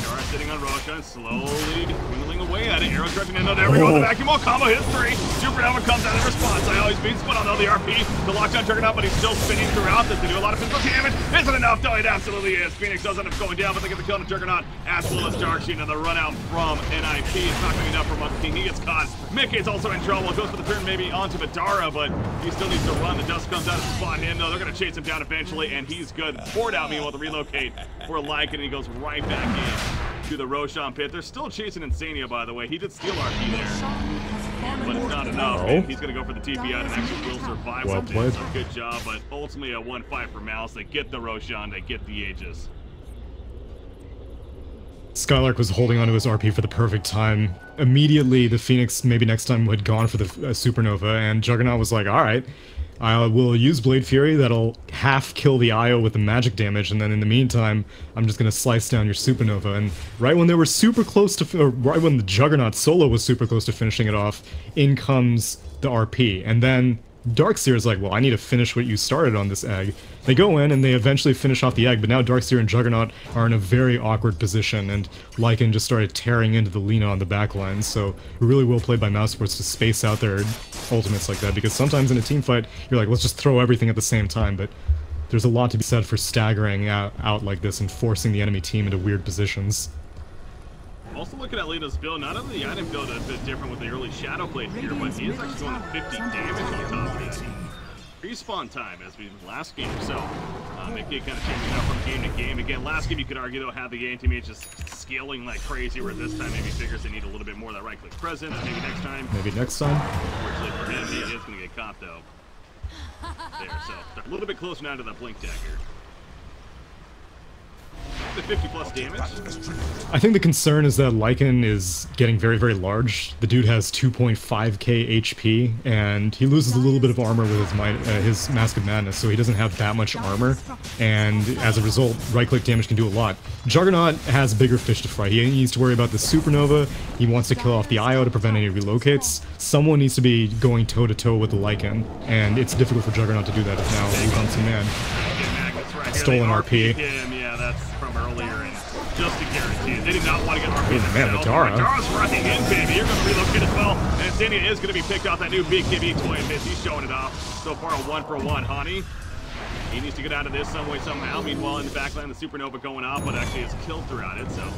Dara sitting on Roshan, slowly dwindling away at it. Arrow directing in, there we go, the vacuum wall combo hits 3. Supernova comes out in response. I always beat spun on the RP. The lockdown Juggernaut, but he's still spinning throughout this to do a lot of physical damage. Isn't enough, though, it absolutely is. Phoenix does end up going down, but they get the kill on Juggernaut, as well as Darksheen, and the run out from NiP. It's not going to be enough for Monkey King. He gets caught. Mickey's also in trouble. Goes for the turn maybe onto Vidara, but he still needs to run. The dust comes out to spot him, though. They're going to chase him down eventually, and he's good. Poured out, meanwhile, to relocate for Lycan, and he goes right back in to the Roshan pit. They're still chasing Insania, by the way. He did steal RP there, but it's not enough. Oh. He's going to go for the TP out and actually will survive Well with played. it. So good job, but ultimately a 1-5 for Mouse. They get the Roshan, they get the Aegis. Skylark was holding onto his RP for the perfect time. Immediately, the Phoenix, maybe next time, had gone for the Supernova, and Juggernaut was like, alright, I will use Blade Fury, that'll half kill the IO with the magic damage, and then in the meantime, I'm just gonna slice down your Supernova. And right when they were super close to, or right when the Juggernaut solo was super close to finishing it off, in comes the RP. And then Darkseer is like, well, I need to finish what you started on this egg. They go in and they eventually finish off the egg, but now Darkseer and Juggernaut are in a very awkward position, and Lycan just started tearing into the Lina on the backline, so really well played by Mousesports to space out their ultimates like that, because sometimes in a team fight, you're like, let's just throw everything at the same time, but there's a lot to be said for staggering out like this and forcing the enemy team into weird positions. Also looking at Lina's build, not only the item build a bit different with the early Shadow Blade here, but he is actually going to 50 damage on top of that. Respawn time as we last game, so Mickey kind of changing up from game to game. Again, late game you could argue though had the anti-mage just scaling like crazy, where this time maybe figures they need a little bit more of that right-click presence. Maybe next time. Maybe next time. Unfortunately for him, he is going to get caught though. There, so they're a little bit closer now to that Blink Dagger. The 50 plus damage. I think the concern is that Lycan is getting very, very large. The dude has 2.5k HP, and he loses a little bit of armor with his Mask of Madness, so he doesn't have that much armor, and as a result, right-click damage can do a lot. Juggernaut has bigger fish to fry. He needs to worry about the Supernova, he wants to kill off the IO to prevent any relocates. Someone needs to be going toe-to-toe with the Lycan, and it's difficult for Juggernaut to do that now. Wukong's command. Stolen RP. Yeah, that's from earlier, and just to guarantee it, they did not want to get RP. Oh, man, Madara. Madara's running in, baby. You're going to relocate as well, and Insania is going to be picked off that new big KB toy and He's showing it off. So far, a 1-for-1. Honey, he needs to get out of this some way, somehow. Meanwhile, in the backline, the Supernova going off, but actually is killed throughout it, so...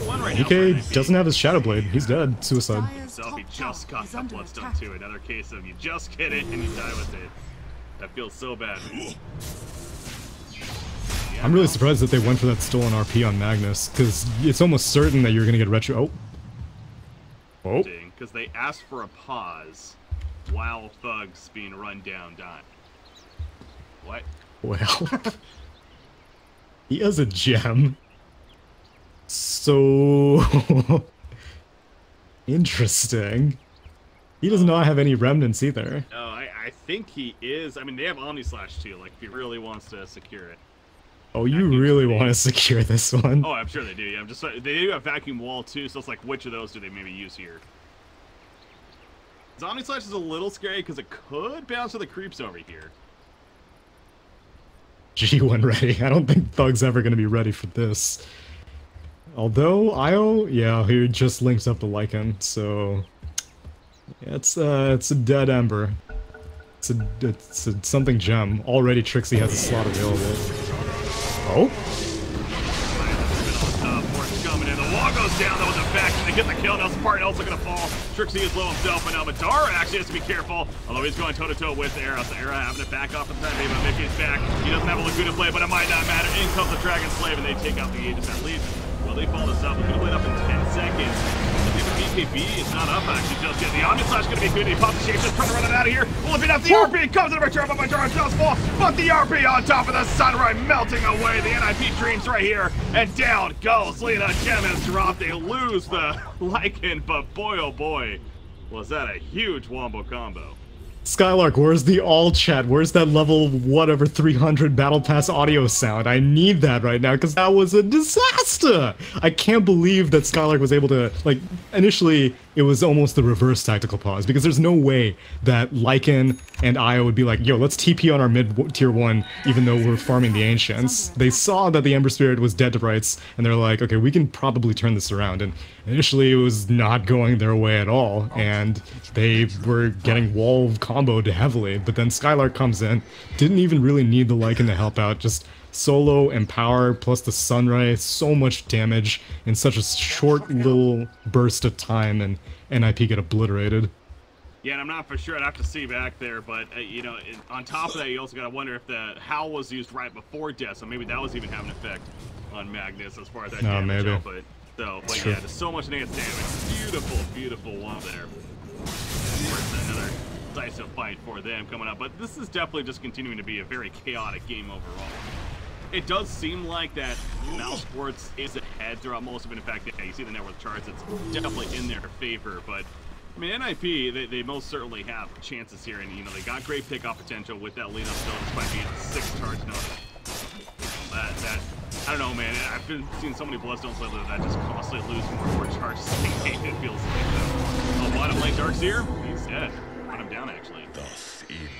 Right EK doesn't have his Shadow Blade. He's dead. Suicide. So he just got that Bloodstone too. Another case of you just get it and you die with it. That feels so bad. Yeah, I'm really surprised that they went for that stolen RP on Magnus, because it's almost certain that you're going to get retro... Oh. Because they asked for a pause while Thugs being run down dying. What? Well... he has a gem. So... interesting. He does not have any remnants either. No, I think he is. I mean, they have Omnislash too, like if he really wants to secure it. Oh, you really want to secure this one? Oh, I'm sure they do. Yeah, I'm just they do have Vacuum Wall too, so it's like which of those do they maybe use here? Omnislash is a little scary because it could bounce to the creeps over here. G1 ready. I don't think Thug's ever going to be ready for this. Although, Io, yeah, he just links up the Lycan, so... yeah, it's a dead ember. It's a something gem. Already Trixie has a slot available. Oh? Mort's coming in. The wall goes goes down, though, with the back to get the kill. Now Spartan also gonna fall. Trixie is low himself, but now Madara actually has to be careful, although he's going toe-to-toe with Era. So Era having to back off the time, but Mickey's back. He doesn't have a Laguna blade, but it might not matter. In comes the Dragon Slave, and they take out the Aegis at least. Will they follow this up? We're gonna play it up in 10 seconds. BKB is not up actually just yet. The Omni Slash is going to be good. He pops the shape, just trying to run it out of here. Flipping up the RP, comes in return, but Madara does fall. But the RP on top of the Sunray melting away. The NiP dreams right here, and down goes Lena. Gem is dropped. They lose the Lycan, but boy oh boy, was that a huge wombo combo. Skylark, where's the all chat? Where's that level whatever 300 battle pass audio sound? I need that right now because that was a disaster. I can't believe that Skylark was able to, like, initially it was almost the reverse tactical pause because there's no way that Lycan and Io would be like, yo, let's TP on our mid tier 1 even though we're farming the Ancients. They saw that the Ember Spirit was dead to rights and they're like, okay, we can probably turn this around. And initially it was not going their way at all and they were getting wall comboed heavily, but then Skylark comes in, didn't even really need the Lycan to help out, just solo and power plus the Sunray, so much damage in such a short little burst of time, and NiP get obliterated. Yeah, and I'm not for sure. I'd have to see back there, but you know, on top of that, you also gotta wonder if the Howl was used right before death, so maybe that was even having an effect on Magnus as far as that damage. Maybe. But yeah, there's so much negative damage. Beautiful, beautiful one there. Another decisive fight for them coming up, but this is definitely just continuing to be a very chaotic game overall. It does seem like that Mousesports is ahead throughout most of it. In fact, yeah, you see the net worth charts, it's definitely in their favor, but I mean, NiP, they most certainly have chances here, and you know, they got great pickoff potential with that lead up still, despite being 6 charge note. I don't know, man, I've been seeing so many Bloodstones lately that just constantly lose more charges in game, it feels like. Oh, bottom lane Dark's here, he's dead. Put him down, actually.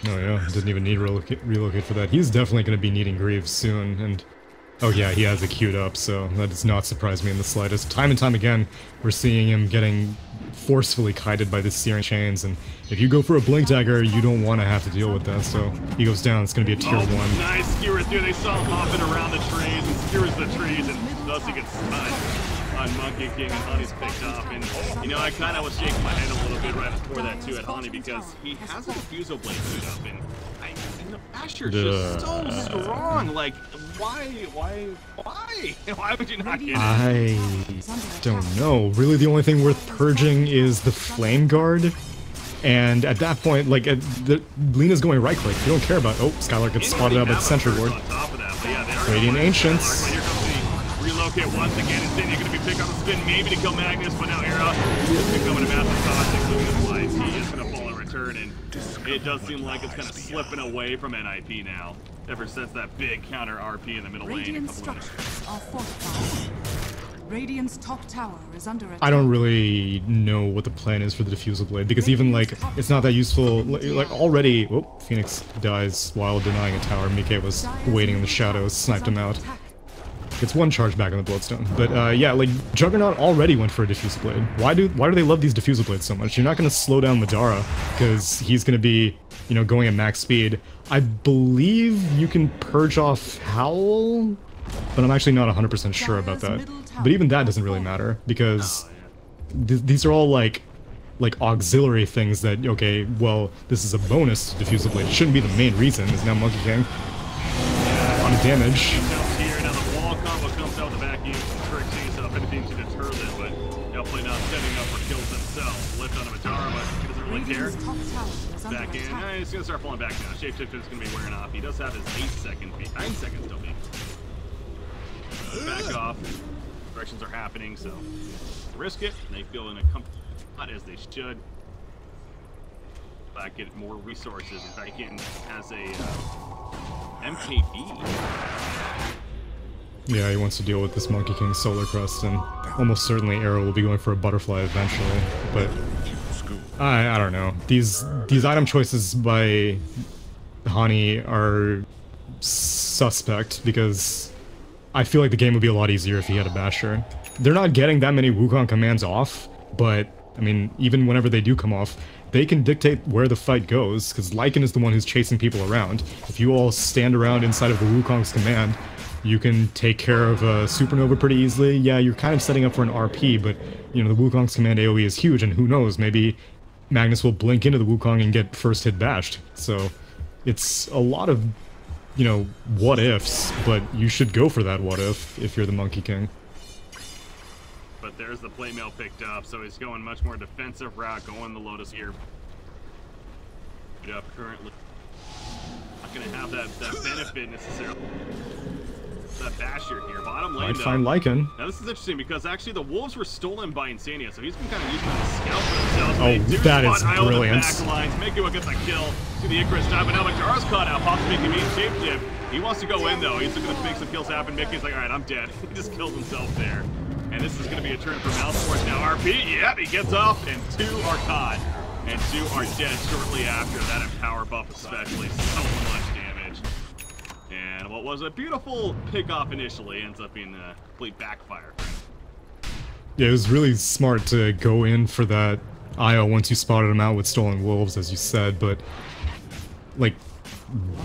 Oh yeah, didn't even need relocate for that. He's definitely going to be needing Greaves soon, and oh yeah, he has it queued up, so that does not surprise me in the slightest. Time and time again, we're seeing him getting forcefully kited by the Searing Chains, and if you go for a Blink Dagger, you don't want to have to deal with that, so he goes down, it's going to be a tier 1. Nice skewer through, they saw him hopping around the trees, and skewers the trees, and thus he gets stunned on Monkey King, and Honey's picked up, and you know, I kind of was shaking my head a little bit right before that too at Honey, because he has a Diffusal Blade queued up, and the Basher's just so strong, like, why would you not get it? I don't know. Really, the only thing worth purging is the Flame Guard. And at that point, like, Lena's going right click. You don't care about. Oh, Skylark gets spotted out by the Sentry Ward. Radiant Ancients. Relocate once again, and then you're going to be picking up the spin, maybe to kill Magnus, but now Era is becoming a massive cost, including his life. He is going to fall in return, and it does seem like it's kind of slipping away from NiP now, ever since that big counter RP in the middle lane. Radiant structures are fortified. Radiant's top tower is under attack. I don't really know what the plan is for the Diffusal Blade, because even, like, it's not that useful. Like, already, whoop, Phoenix dies while denying a tower. Mike was waiting in the shadows, sniped him out. It's 1 charge back on the Bloodstone. But yeah, like, Juggernaut already went for a Diffusal Blade. Why do they love these Diffusal Blades so much? You're not going to slow down Madara, because he's going to be, you know, going at max speed. I believe you can purge off Howl, but I'm actually not 100% sure about that. But even that doesn't really matter, because these are all, like auxiliary things that, okay, well, this is a bonus to Diffusal Blade. It shouldn't be the main reason. Is now Monkey King. On damage. Back in. He's gonna start falling back now. Shapeshifter is gonna be wearing off. He does have his 9 seconds still being. Back off. Corrections are happening, so risk it. They feel in a not as they should. Get more resources. In fact, he has a MKB. Yeah, he wants to deal with this Monkey King Solar Crust, and almost certainly Arrow will be going for a Butterfly eventually, but I don't know. These item choices by Hani are suspect, because I feel like the game would be a lot easier if he had a Basher. They're not getting that many Wukong commands off, but, I mean, even whenever they do come off, they can dictate where the fight goes, because Lycan is the one who's chasing people around. If you all stand around inside of the Wukong's command, You can take care of a Supernova pretty easily. Yeah, you're kind of setting up for an RP, but, you know, the Wukong's command AoE is huge, and who knows, maybe Magnus will blink into the Wukong and get first hit bashed. So, it's a lot of, you know, what-ifs, but you should go for that what-if you're the Monkey King. But there's the plate mail picked up, so he's going much more defensive route, going the Lotus here. Up currently. Not gonna have that benefit necessarily. That basher here, bottom lane. Might find Lycan. Now this is interesting because actually the wolves were stolen by Insania, so he's been kind of using them as a scout for themselves. Oh, that is brilliant. Backlines, Miku gets a kill to the Icarus dive, but now Majara's caught out. Pops Mickey mean shapeshift. He wants to go in though. He's looking to make some kills happen. Mickey's like, all right, I'm dead. He just kills himself there. And this is going to be a turn for Mousesports now. RP, yep, he gets off, and 2 are caught. And 2 are dead shortly after. That empower buff especially, so much damage. And what was a beautiful pick-off initially ends up being a complete backfire. Yeah, it was really smart to go in for that IO once you spotted him out with Stolen Wolves, as you said, but, like,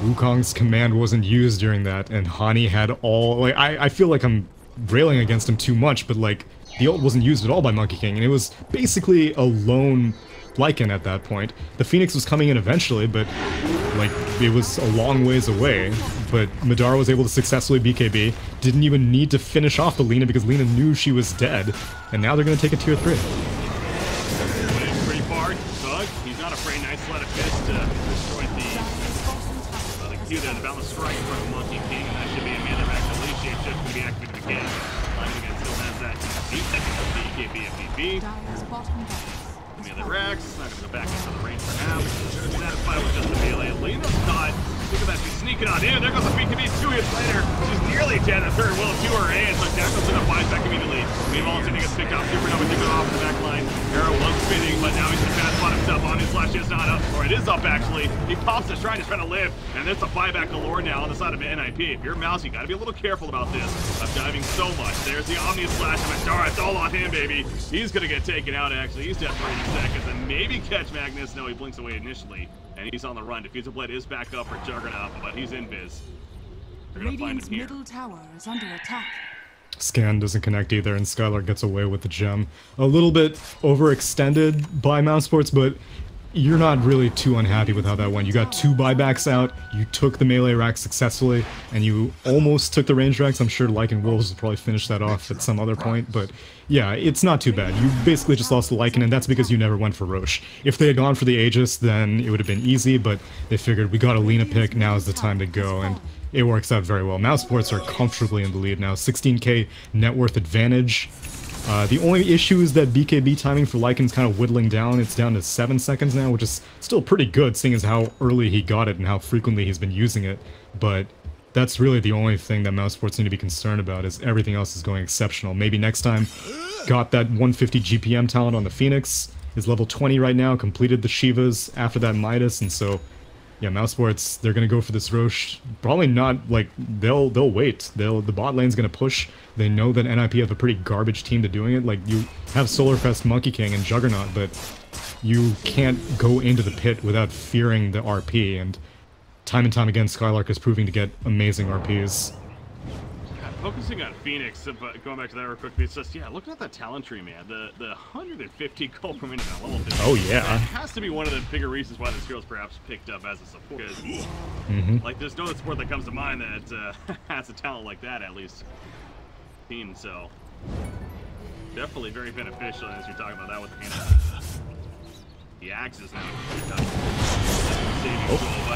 Wukong's command wasn't used during that, and Hani had all, like, I feel like I'm railing against him too much, but, like, the ult wasn't used at all by Monkey King, and it was basically a lone Lycan at that point. The Phoenix was coming in eventually, but, like, it was a long ways away. But Madara was able to successfully BKB, didn't even need to finish off the Lina because Lina knew she was dead, and now they're going to take a tier 3. Pretty far, Thug, he's not afraid, nice sleight of fist to destroy the Q there, the balance strike in front of Monkey King, and that should be a man that actually shape shift can be activated again. Lycan again still has that 8 seconds of BKB FPB. The Rex, not gonna go back into the range for now. Satisfied with just the melee. Lena's caught. Look at that, she's sneaking on in. There goes the BKB 2 hits later. She's nearly dead. The third will to her hands. So Daxel's gonna fight back immediately. Meanwhile, Insania gets picked off. Supernova taking off the back line. Arrow was spinning, but now he's gonna fast spot himself on his slash. Is not up, or it is up actually. He pops the shrine, he's trying to live, and there's a buyback galore now on the side of NiP. If you're Mouse, you gotta be a little careful about this. I'm diving so much. There's the Omni slash of Madara. It's all on him, baby. He's gonna get taken out actually. He's dead for 80 seconds, and maybe catch Magnus. No, he blinks away initially, and he's on the run. Diffusal Blade is back up for Juggernaut, but he's in biz. They're gonna find him here. Middle tower is under attack. Scan doesn't connect either, and Skylar gets away with the gem. A little bit overextended by Mousesports, but you're not really too unhappy with how that went. You got 2 buybacks out, you took the melee rack successfully, and you almost took the range racks. I'm sure Lycan Wolves will probably finish that off at some other point, but yeah, it's not too bad. You basically just lost the Lycan, and that's because you never went for Roche. If they had gone for the Aegis, then it would have been easy, but they figured we got a Lina pick, now is the time to go, and it works out very well. Mousesports are comfortably in the lead now, 16k net worth advantage. The only issue is that BKB timing for Lycan's kind of whittling down. It's down to 7 seconds now, which is still pretty good, seeing as how early he got it and how frequently he's been using it. But that's really the only thing that Mousesports need to be concerned about, is everything else is going exceptional. Maybe next time, got that 150 GPM talent on the Phoenix, is level 20 right now, completed the Shivas after that Midas, and so yeah, Mousesports, they're gonna go for this Roche. Probably not, like, they'll wait. The bot lane's gonna push. They know that NiP have a pretty garbage team to doing it. Like, you have Solarfest, Monkey King, and Juggernaut, but you can't go into the pit without fearing the RP, and time again, Skylark is proving to get amazing RPs. Focusing on Phoenix, but going back to that real quickly, it's just, yeah, looking at that talent tree, man. The 150 gold per minute at level 50. Oh, yeah. That has to be one of the bigger reasons why this girl's perhaps picked up as a support. Like, there's no support that comes to mind that has a talent like that, at least. So, definitely very beneficial as you're talking about that with the axes now.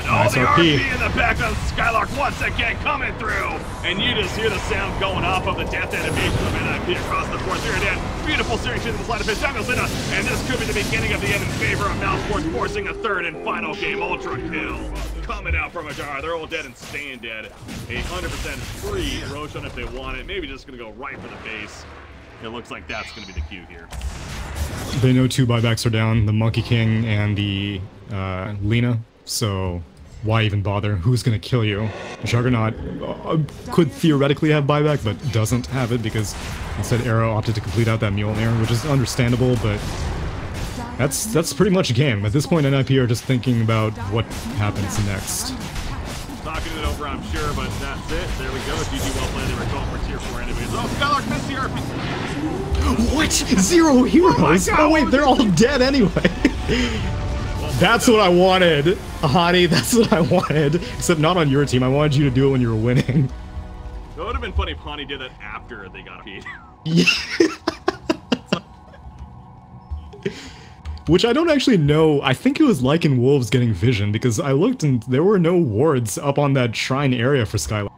Nice the RP. RP in the back of Skylark once again coming through, and you just hear the sound going off of the death animation of NiP across the fourth tier again. Beautiful series into the slide of his Daniel's in us, and this could be the beginning of the end in favor of Mousesports, forcing a third and final game ultra kill. Coming out from Ajara, they're all dead and staying dead. 100% free Roshan if they want it. Maybe just gonna go right for the base. It looks like that's gonna be the cue here. They know 2 buybacks are down, the Monkey King and the Lina, so why even bother? Who's gonna kill you? Juggernaut could theoretically have buyback, but doesn't have it because instead Arrow opted to complete out that Mjolnir, which is understandable, but that's pretty much a game. At this point, NiP are just thinking about what happens next. talking it over, I'm sure, but that's it. There we go. GG, well played. They were going for tier 4 enemies. Oh, Skylark missed the RP. What? 0 heroes? Oh, wait, they're all dead anyway. That's what I wanted, Hottie. That's what I wanted. Except not on your team. I wanted you to do it when you were winning. It would have been funny if Hani did that after they got beat. Yeah. Which I don't actually know. I think it was like in Wolves getting vision, because I looked and there were no wards up on that shrine area for Skylark.